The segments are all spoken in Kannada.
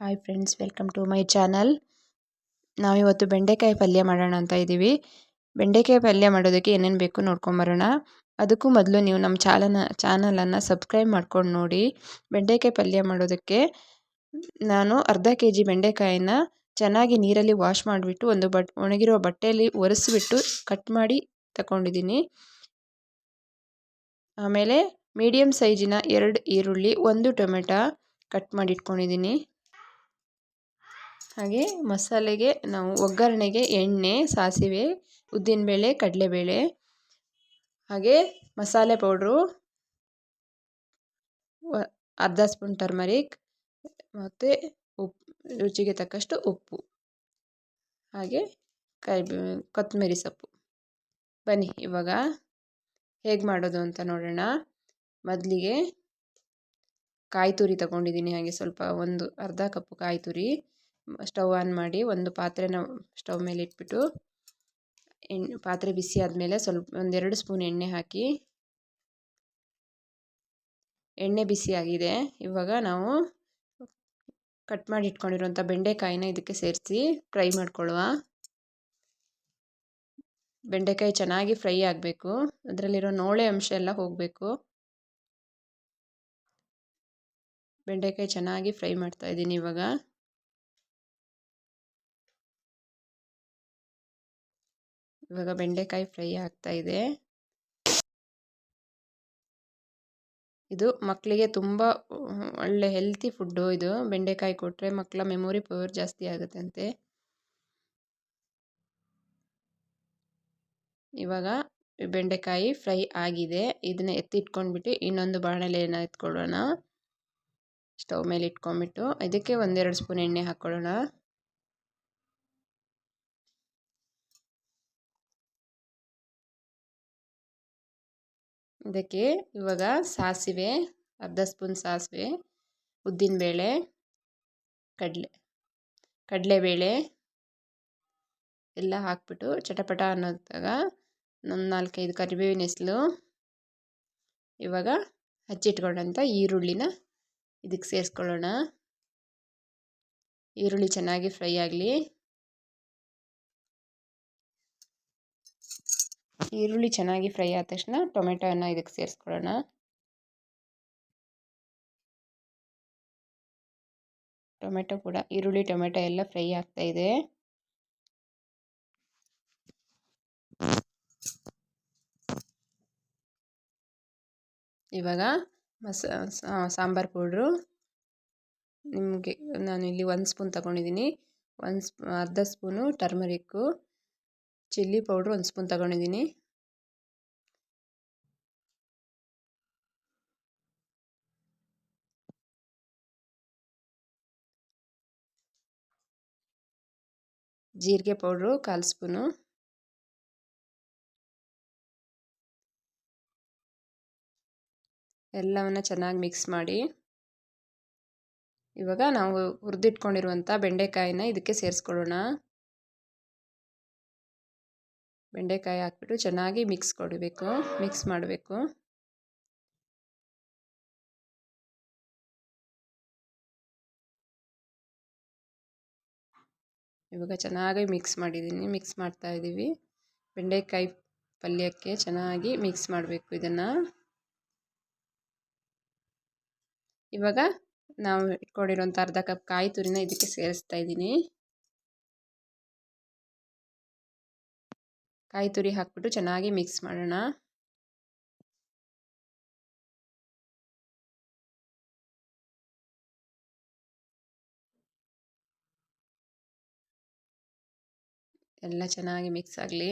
Hi friends, welcome to my channel. ನಾವಿವತ್ತು ಬೆಂಡೆಕಾಯಿ ಪಲ್ಯ ಮಾಡೋಣ ಅಂತ ಇದ್ದೀವಿ. ಬೆಂಡೆಕಾಯಿ ಪಲ್ಯ ಮಾಡೋದಕ್ಕೆ ಏನೇನು ಬೇಕು ನೋಡ್ಕೊಂಬರೋಣ. ಅದಕ್ಕೂ ಮೊದಲು ನೀವು ನಮ್ಮ ಚಾನಲನ್ನು ಸಬ್ಸ್ಕ್ರೈಬ್ ಮಾಡ್ಕೊಂಡು ನೋಡಿ. ಬೆಂಡೆಕಾಯಿ ಪಲ್ಯ ಮಾಡೋದಕ್ಕೆ ನಾನು ಅರ್ಧ kg ಬೆಂಡೆಕಾಯಿನ ಚೆನ್ನಾಗಿ ನೀರಲ್ಲಿ ವಾಶ್ ಮಾಡಿಬಿಟ್ಟು ಒಂದು ಒಣಗಿರೋ ಬಟ್ಟೆಯಲ್ಲಿ ಒರೆಸಿಬಿಟ್ಟು ಕಟ್ ಮಾಡಿ ತಗೊಂಡಿದ್ದೀನಿ. ಆಮೇಲೆ ಮೀಡಿಯಮ್ ಸೈಜಿನ 2 ಈರುಳ್ಳಿ, 1 ಟೊಮೆಟೊ ಕಟ್ ಮಾಡಿ ಇಟ್ಕೊಂಡಿದ್ದೀನಿ. ಹಾಗೆ ಮಸಾಲೆಗೆ ನಾವು ಒಗ್ಗರಣೆಗೆ ಎಣ್ಣೆ, ಸಾಸಿವೆ, ಉದ್ದಿನಬೇಳೆ, ಕಡಲೆಬೇಳೆ, ಹಾಗೆ ಮಸಾಲೆ ಪೌಡ್ರು, ಅರ್ಧ ಸ್ಪೂನ್ ಟರ್ಮರಿಕ್ ಮತ್ತು ರುಚಿಗೆ ತಕ್ಕಷ್ಟು ಉಪ್ಪು, ಹಾಗೆ ಕೊತ್ತಂಬರಿ ಸೊಪ್ಪು. ಬನ್ನಿ ಇವಾಗ ಹೇಗೆ ಮಾಡೋದು ಅಂತ ನೋಡೋಣ. ಮೊದಲಿಗೆ ಕಾಯಿ ತುರಿ ತಗೊಂಡಿದ್ದೀನಿ. ಹಾಗೆ ಸ್ವಲ್ಪ ಅರ್ಧ ಕಪ್ಪು ಕಾಯಿ ತುರಿ. ಸ್ಟವ್ ಆನ್ ಮಾಡಿ ಒಂದು ಪಾತ್ರೆನ ಸ್ಟವ್ ಮೇಲೆ ಇಟ್ಬಿಟ್ಟು ಪಾತ್ರೆ ಬಿಸಿ ಆದಮೇಲೆ ಒಂದೆರಡು ಸ್ಪೂನ್ ಎಣ್ಣೆ ಹಾಕಿ. ಎಣ್ಣೆ ಬಿಸಿ ಆಗಿದೆ. ಇವಾಗ ನಾವು ಕಟ್ ಮಾಡಿ ಇಟ್ಕೊಂಡಿರುವಂಥ ಬೆಂಡೆಕಾಯಿನ ಇದಕ್ಕೆ ಸೇರಿಸಿ ಫ್ರೈ ಮಾಡ್ಕೊಳ್ಳುವ. ಬೆಂಡೆಕಾಯಿ ಚೆನ್ನಾಗಿ ಫ್ರೈ ಆಗಬೇಕು. ಅದರಲ್ಲಿರೋ ನೋಳೆ ಅಂಶ ಎಲ್ಲ ಹೋಗಬೇಕು. ಬೆಂಡೆಕಾಯಿ ಚೆನ್ನಾಗಿ ಫ್ರೈ ಮಾಡ್ತಾ ಇದ್ದೀನಿ. ಇವಾಗ ಬೆಂಡೆಕಾಯಿ ಫ್ರೈ ಆಗ್ತಾ ಇದೆ. ಇದು ಮಕ್ಕಳಿಗೆ ತುಂಬ ಒಳ್ಳೆ ಹೆಲ್ತಿ ಫುಡ್ಡು. ಇದು ಬೆಂಡೆಕಾಯಿ ಕೊಟ್ಟರೆ ಮಕ್ಕಳ ಮೆಮೊರಿ ಪವರ್ ಜಾಸ್ತಿ ಆಗುತ್ತಂತೆ. ಇವಾಗ ಬೆಂಡೆಕಾಯಿ ಫ್ರೈ ಆಗಿದೆ. ಇದನ್ನ ಎತ್ತಿಟ್ಕೊಂಡ್ಬಿಟ್ಟು ಇನ್ನೊಂದು ಬಾಣಲೆಯನ್ನು ಎತ್ಕೊಳ್ಳೋಣ. ಸ್ಟವ್ ಮೇಲೆ ಇಟ್ಕೊಂಡ್ಬಿಟ್ಟು ಇದಕ್ಕೆ 1-2 ಸ್ಪೂನ್ ಎಣ್ಣೆ ಹಾಕ್ಕೊಳ್ಳೋಣ. ಇದಕ್ಕೆ ಇವಾಗ ಸಾಸಿವೆ, ಅರ್ಧ ಸ್ಪೂನ್ ಸಾಸಿವೆ, ಉದ್ದಿನಬೇಳೆ, ಕಡಲೆಬೇಳೆ ಎಲ್ಲ ಹಾಕ್ಬಿಟ್ಟು ಚಟಪಟ ಅನ್ನೋದಾಗ 4-5 ಕರಿಬೇವಿನ ಹೆಸರು, ಇವಾಗ ಹಚ್ಚಿಟ್ಕೊಂಡಂಥ ಈರುಳ್ಳಿನ ಇದಕ್ಕೆ ಸೇರಿಸ್ಕೊಳ್ಳೋಣ. ಈರುಳ್ಳಿ ಚೆನ್ನಾಗಿ ಫ್ರೈ ಆಗಲಿ. ಈರುಳ್ಳಿ ಚೆನ್ನಾಗಿ ಫ್ರೈ ಆದ ತಕ್ಷಣ ಟೊಮೆಟೊನ ಇದಕ್ಕೆ ಸೇರಿಸ್ಕೊಳ್ಳೋಣ. ಟೊಮೆಟೊ ಕೂಡ ಈರುಳ್ಳಿ ಟೊಮೆಟೊ ಎಲ್ಲ ಫ್ರೈ ಆಗ್ತಾ ಇದೆ. ಇವಾಗ ಸಾಂಬಾರು ಪೌಡ್ರು ನಿಮಗೆ ನಾನಿಲ್ಲಿ 1 ಸ್ಪೂನ್ ತಗೊಂಡಿದ್ದೀನಿ. ಅರ್ಧ spoon turmeric, chilli powder 1 spoon ತಗೊಂಡಿದ್ದೀನಿ. ಜೀರಿಗೆ ಪೌಡ್ರು 1/4 ಸ್ಪೂನು. ಎಲ್ಲವನ್ನು ಚೆನ್ನಾಗಿ ಮಿಕ್ಸ್ ಮಾಡಿ ಇವಾಗ ನಾವು ಹುರಿದಿಟ್ಕೊಂಡಿರುವಂಥ ಬೆಂಡೆಕಾಯಿನ ಇದಕ್ಕೆ ಸೇರಿಸ್ಕೊಳ್ಳೋಣ. ಬೆಂಡೆಕಾಯಿ ಹಾಕ್ಬಿಟ್ಟು ಚೆನ್ನಾಗಿ ಮಿಕ್ಸ್ ಮಾಡಬೇಕು. ಇವಾಗ ಚೆನ್ನಾಗಿ ಮಿಕ್ಸ್ ಮಾಡ್ತಾ ಇದ್ದೀವಿ. ಬೆಂಡೆಕಾಯಿ ಪಲ್ಯಕ್ಕೆ ಚೆನ್ನಾಗಿ ಮಿಕ್ಸ್ ಮಾಡಬೇಕು ಇದನ್ನು. ಇವಾಗ ನಾವು ಇಟ್ಕೊಂಡಿರೋಂಥ ಅರ್ಧ ಕಪ್ ಕಾಯಿ ತುರಿನ ಇದಕ್ಕೆ ಸೇರಿಸ್ತಾ ಇದ್ದೀನಿ. ಕಾಯಿ ತುರಿ ಹಾಕ್ಬಿಟ್ಟು ಚೆನ್ನಾಗಿ ಮಿಕ್ಸ್ ಮಾಡೋಣ. ಎಲ್ಲ ಚೆನ್ನಾಗಿ ಮಿಕ್ಸ್ ಆಗಲಿ.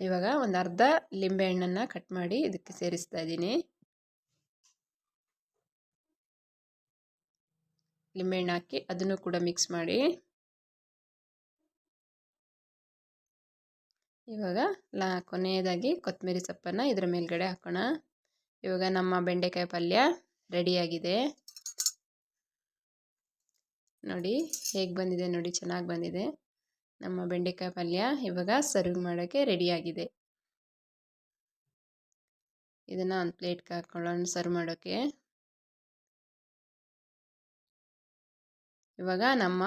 ಇವಾಗ ಒಂದು ಅರ್ಧ ಲಿಂಬೆ ಹಣ್ಣನ್ನು ಕಟ್ ಮಾಡಿ ಇದಕ್ಕೆ ಸೇರಿಸ್ತಾ ಇದ್ದೀನಿ. ಲಿಂಬೆಹಣ್ಣು ಹಾಕಿ ಅದನ್ನು ಕೂಡ ಮಿಕ್ಸ್ ಮಾಡಿ. ಇವಾಗ ಕೊನೆಯದಾಗಿ ಕೊತ್ತಂಬರಿ ಸೊಪ್ಪನ್ನು ಇದರ ಮೇಲ್ಗಡೆ ಹಾಕೋಣ. ಇವಾಗ ನಮ್ಮ ಬೆಂಡೆಕಾಯಿ ಪಲ್ಯ ರೆಡಿಯಾಗಿದೆ. ನೋಡಿ ಹೇಗೆ ಬಂದಿದೆ, ನೋಡಿ ಚೆನ್ನಾಗಿ ಬಂದಿದೆ ನಮ್ಮ ಬೆಂಡೆಕಾಯಿ ಪಲ್ಯ. ಇವಾಗ ಸರ್ವ್ ಮಾಡೋಕ್ಕೆ ರೆಡಿಯಾಗಿದೆ. ಇದನ್ನು ಒಂದು ಪ್ಲೇಟ್ಗೆ ಹಾಕ್ಕೊಳ್ಳೋಣ ಸರ್ವ್ ಮಾಡೋಕ್ಕೆ. ಇವಾಗ ನಮ್ಮ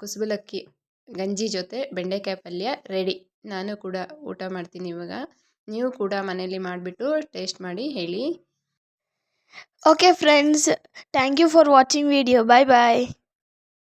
ಕುಸುಬಲಕ್ಕಿ ಗಂಜಿ ಜೊತೆ ಬೆಂಡೆಕಾಯಿ ಪಲ್ಯ ರೆಡಿ. ನಾನು ಕೂಡ ಊಟ ಮಾಡ್ತೀನಿ ಇವಾಗ. ನೀವು ಕೂಡ ಮನೇಲಿ ಮಾಡಿಬಿಟ್ಟು ಟೇಸ್ಟ್ ಮಾಡಿ ಹೇಳಿ. Okay friends, thank you for watching video. Bye bye.